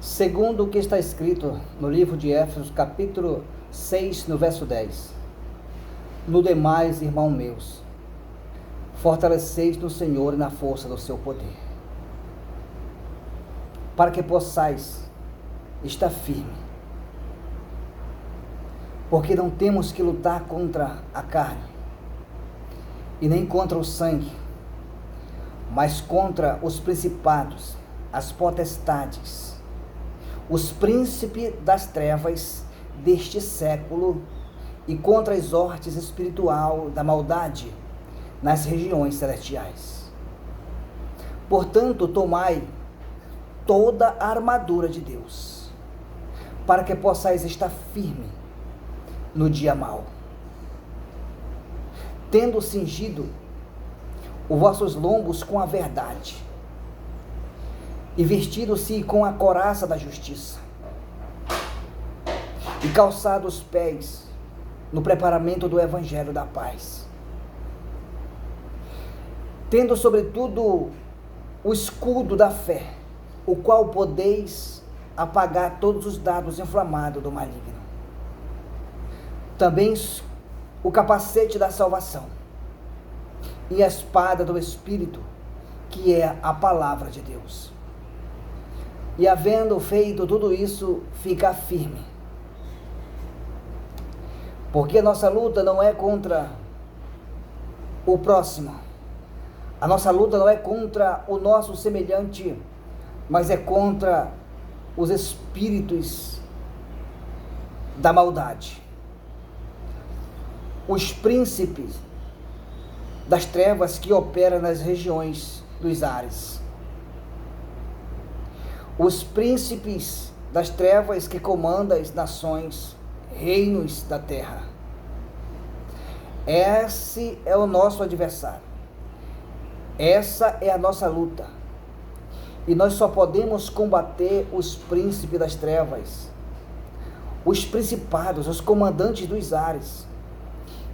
Segundo o que está escrito no livro de Éfesos, capítulo 6, no verso 10. No demais, irmãos meus, fortaleceis no Senhor e na força do seu poder, para que possais estar firme, porque não temos que lutar contra a carne, e nem contra o sangue, mas contra os principados, as potestades, os príncipes das trevas deste século, e contra as hortes espiritual da maldade nas regiões celestiais. Portanto, tomai toda a armadura de Deus, para que possais estar firme no dia mau, tendo cingido os vossos lombos com a verdade, e vestido-se com a couraça da justiça, e calçado os pés no preparamento do evangelho da paz, tendo sobretudo o escudo da fé, o qual podeis apagar todos os dardos inflamados do maligno. Também o capacete da salvação e a espada do Espírito, que é a palavra de Deus. E havendo feito tudo isso, fica firme. Porque a nossa luta não é contra o próximo. A nossa luta não é contra o nosso semelhante, mas é contra os espíritos da maldade, os príncipes das trevas que operam nas regiões dos ares, os príncipes das trevas que comandam as nações, reinos da terra. Esse é o nosso adversário, essa é a nossa luta, e nós só podemos combater os príncipes das trevas, os principados, os comandantes dos ares,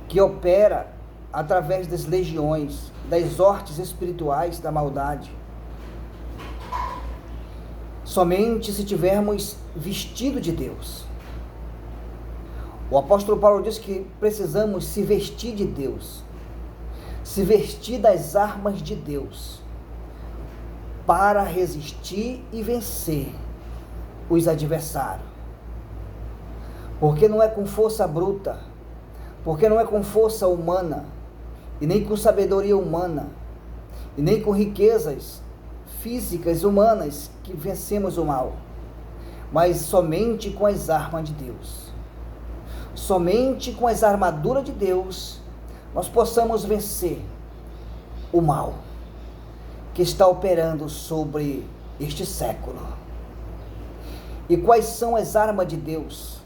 que opera através das legiões, das hortes espirituais da maldade, somente se tivermos vestido de Deus. O apóstolo Paulo diz que precisamos se vestir de Deus, se vestir das armas de Deus, para resistir e vencer os adversários. Porque não é com força bruta, porque não é com força humana, e nem com sabedoria humana, e nem com riquezas físicas humanas que vencemos o mal, mas somente com as armas de Deus. Somente com as armaduras de Deus nós possamos vencer o mal que está operando sobre este século. E quais são as armas de Deus?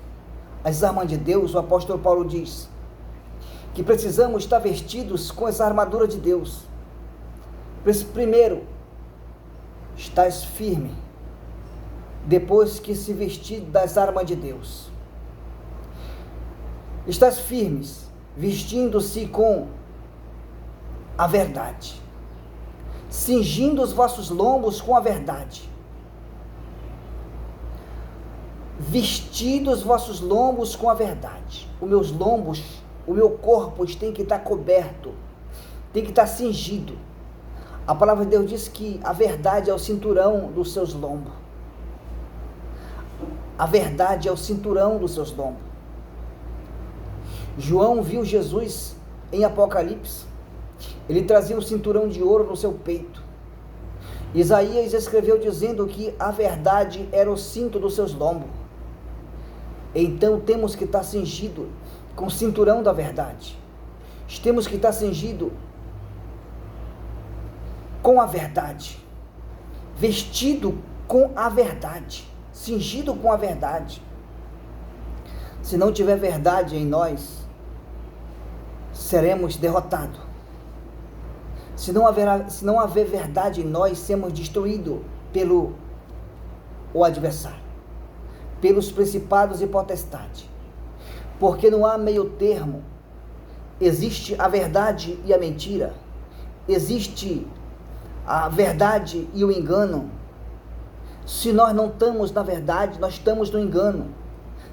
As armas de Deus, o apóstolo Paulo diz que precisamos estar vestidos com as armaduras de Deus. Primeiro, estás firme, depois que se vestir das armas de Deus. Estás firmes, vestindo-se com a verdade, cingindo os vossos lombos com a verdade, vestindo os vossos lombos com a verdade. Os meus lombos, o meu corpo tem que estar coberto, tem que estar cingido. A palavra de Deus diz que a verdade é o cinturão dos seus lombos. A verdade é o cinturão dos seus lombos. João viu Jesus em Apocalipse. Ele trazia um cinturão de ouro no seu peito. Isaías escreveu dizendo que a verdade era o cinto dos seus lombos. Então temos que estar cingido com o cinturão da verdade. Temos que estar cingido com a verdade, vestido com a verdade, cingido com a verdade. Se não tiver verdade em nós, seremos derrotados. Se não haver verdade em nós, seremos destruídos pelo adversário, pelos principados e potestades. Porque não há meio termo. Existe a verdade e a mentira. Existe a verdade e o engano. Se nós não estamos na verdade, nós estamos no engano.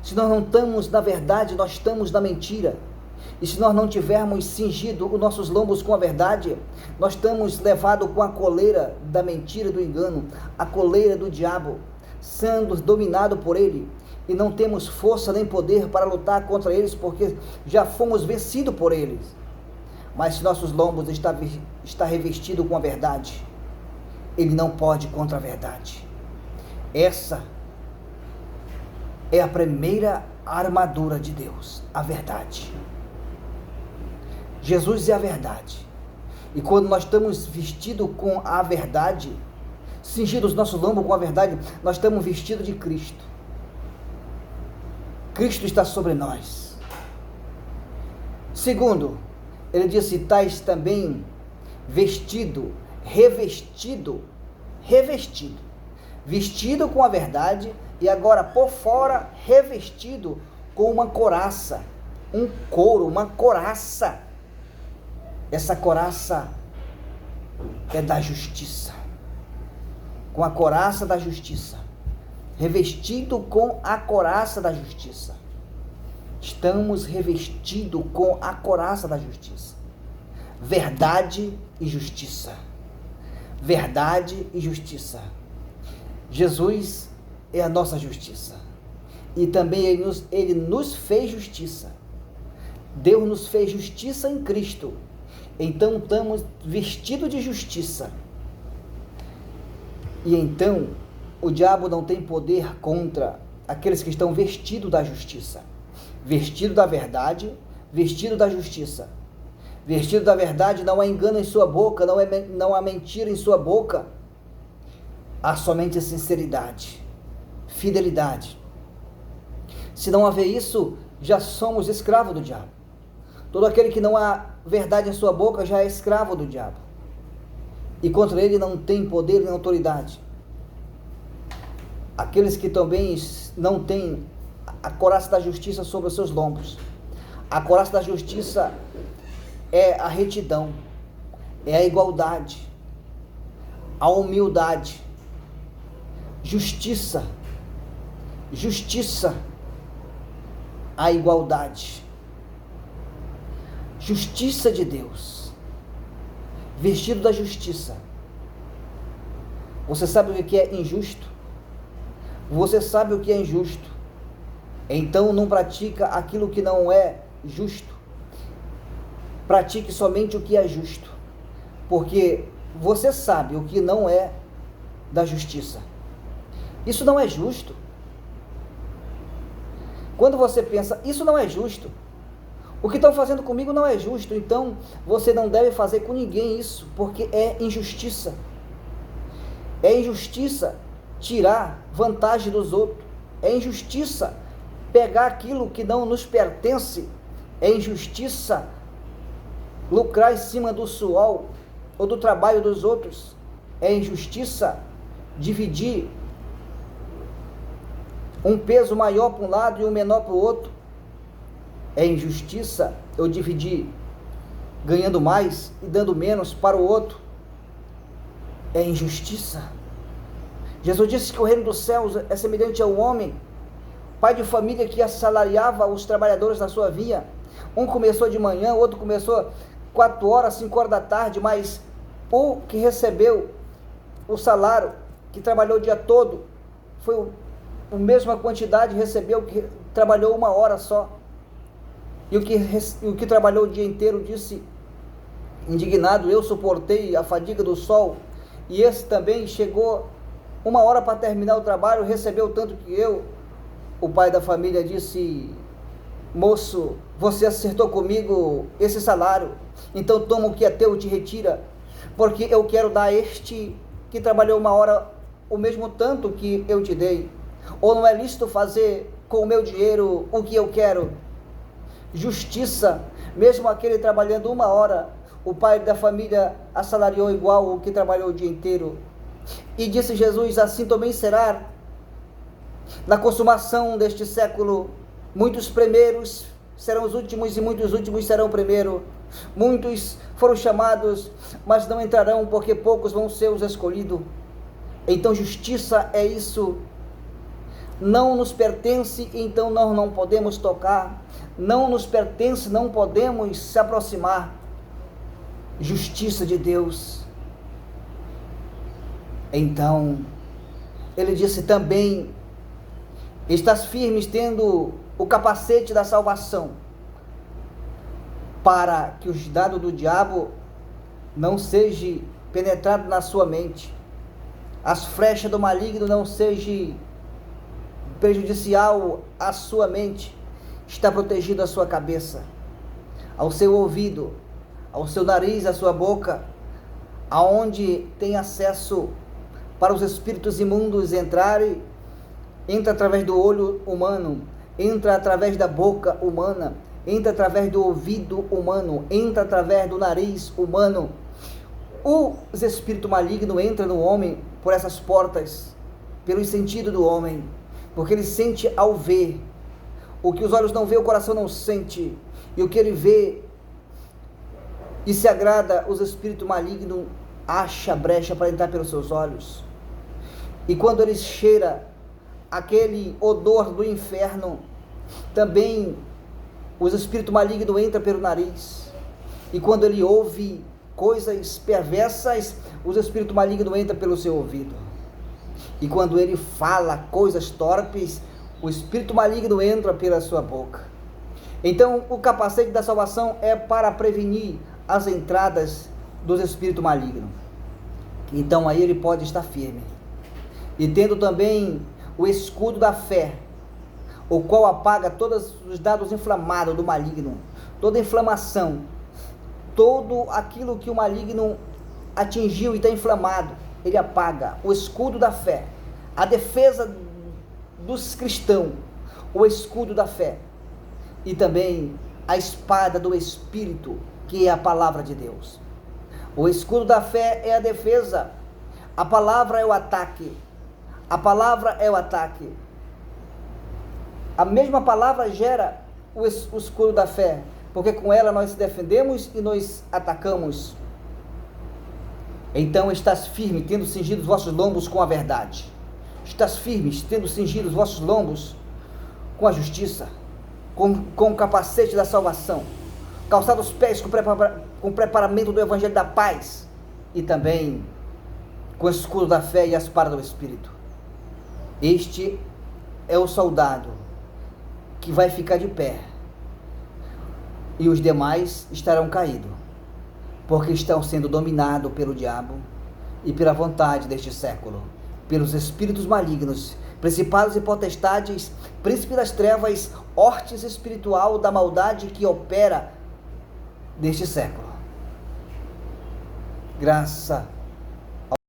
Se nós não estamos na verdade, nós estamos na mentira. E se nós não tivermos cingido os nossos lombos com a verdade, nós estamos levados com a coleira da mentira e do engano, a coleira do diabo, sendo dominado por ele, e não temos força nem poder para lutar contra eles, porque já fomos vencidos por eles. Mas se nossos lombos está revestido com a verdade, ele não pode contra a verdade. Essa é a primeira armadura de Deus, a verdade. Jesus é a verdade. E quando nós estamos vestidos com a verdade, cingidos os nossos lombos com a verdade, nós estamos vestidos de Cristo. Cristo está sobre nós. Segundo, ele disse, tais também vestido, revestido, vestido com a verdade, e agora por fora revestido com uma couraça, um couro, uma couraça. Essa couraça é da justiça, com a couraça da justiça, revestido com a couraça da justiça. Estamos revestidos com a couraça da justiça. Verdade e justiça. Verdade e justiça. Jesus é a nossa justiça. E também ele nos fez justiça. Deus nos fez justiça em Cristo. Então estamos vestidos de justiça. E então o diabo não tem poder contra aqueles que estão vestidos da justiça. Vestido da verdade, vestido da justiça. Vestido da verdade, não há engano em sua boca, não há mentira em sua boca. Há somente sinceridade, fidelidade. Se não haver isso, já somos escravos do diabo. Todo aquele que não há verdade em sua boca já é escravo do diabo. E contra ele não tem poder nem autoridade. Aqueles que também não têm a couraça da justiça sobre os seus lombos. A couraça da justiça é a retidão, é a igualdade, a humildade, justiça, a igualdade, justiça de Deus, vestido da justiça. Você sabe o que é injusto? Você sabe o que é injusto? Então não pratica aquilo que não é justo. Pratique somente o que é justo, porque você sabe o que não é da justiça. Isso não é justo. Quando você pensa, isso não é justo, o que estão fazendo comigo não é justo, então você não deve fazer com ninguém isso, porque é injustiça. É injustiça tirar vantagem dos outros, é injustiça pegar aquilo que não nos pertence, é injustiça lucrar em cima do suor ou do trabalho dos outros, é injustiça dividir um peso maior para um lado e um menor para o outro, é injustiça eu dividir ganhando mais e dando menos para o outro, é injustiça. Jesus disse que o reino dos céus é semelhante ao homem, pai de família, que assalariava os trabalhadores na sua vinha. Um começou de manhã, o outro começou 4 horas, 5 horas da tarde, mas o que recebeu o salário, que trabalhou o dia todo, foi a mesma quantidade, recebeu que trabalhou 1 hora só. E o que trabalhou o dia inteiro disse, indignado, eu suportei a fadiga do sol, e esse também chegou 1 hora para terminar o trabalho, recebeu tanto que eu. O pai da família disse, moço, você acertou comigo esse salário, então toma o que é teu e te retira, porque eu quero dar a este que trabalhou 1 hora o mesmo tanto que eu te dei. Ou não é lícito fazer com o meu dinheiro o que eu quero? Justiça, mesmo aquele trabalhando 1 hora, o pai da família assalariou igual o que trabalhou o dia inteiro. E disse Jesus, assim também será na consumação deste século. Muitos primeiros serão os últimos e muitos últimos serão primeiros. Muitos foram chamados, mas não entrarão, porque poucos vão ser os escolhidos. Então justiça é isso. Não nos pertence, então nós não podemos tocar. Não nos pertence, não podemos se aproximar. Justiça de Deus. Então, ele disse também: estás firmes tendo o capacete da salvação, para que os dados do diabo não sejam penetrados na sua mente, as flechas do maligno não sejam prejudicial à sua mente. Está protegido a sua cabeça, ao seu ouvido, ao seu nariz, à sua boca, aonde tem acesso para os espíritos imundos entrarem. Entra através do olho humano, entra através da boca humana, entra através do ouvido humano, entra através do nariz humano. Os espíritos malignos entram no homem por essas portas, pelos sentidos do homem, porque ele sente ao ver. O que os olhos não vê, o coração não sente, e o que ele vê e se agrada, os espíritos malignos acha brecha para entrar pelos seus olhos. E quando ele cheira aquele odor do inferno, também os espíritos malignos entram pelo nariz. E quando ele ouve coisas perversas, os espíritos malignos entram pelo seu ouvido. E quando ele fala coisas torpes, o espírito maligno entra pela sua boca. Então o capacete da salvação é para prevenir as entradas dos espíritos malignos. Então aí ele pode estar firme. E tendo também o escudo da fé, o qual apaga todos os dados inflamados do maligno, toda inflamação, todo aquilo que o maligno atingiu e está inflamado, ele apaga. O escudo da fé, a defesa dos cristãos, o escudo da fé, e também a espada do Espírito, que é a palavra de Deus. O escudo da fé é a defesa, a palavra é o ataque. A palavra é o ataque. A mesma palavra gera o escudo da fé, porque com ela nós se defendemos e nós atacamos. Então estás firme, tendo cingido os vossos lombos com a verdade. Estás firmes, tendo cingido os vossos lombos com a justiça, com o capacete da salvação, calçado os pés com o preparamento do evangelho da paz, e também com o escudo da fé e a espada do Espírito. Este é o soldado que vai ficar de pé, e os demais estarão caídos, porque estão sendo dominados pelo diabo e pela vontade deste século, pelos espíritos malignos, principados e potestades, príncipe das trevas, hortes espiritual da maldade que opera neste século. Graça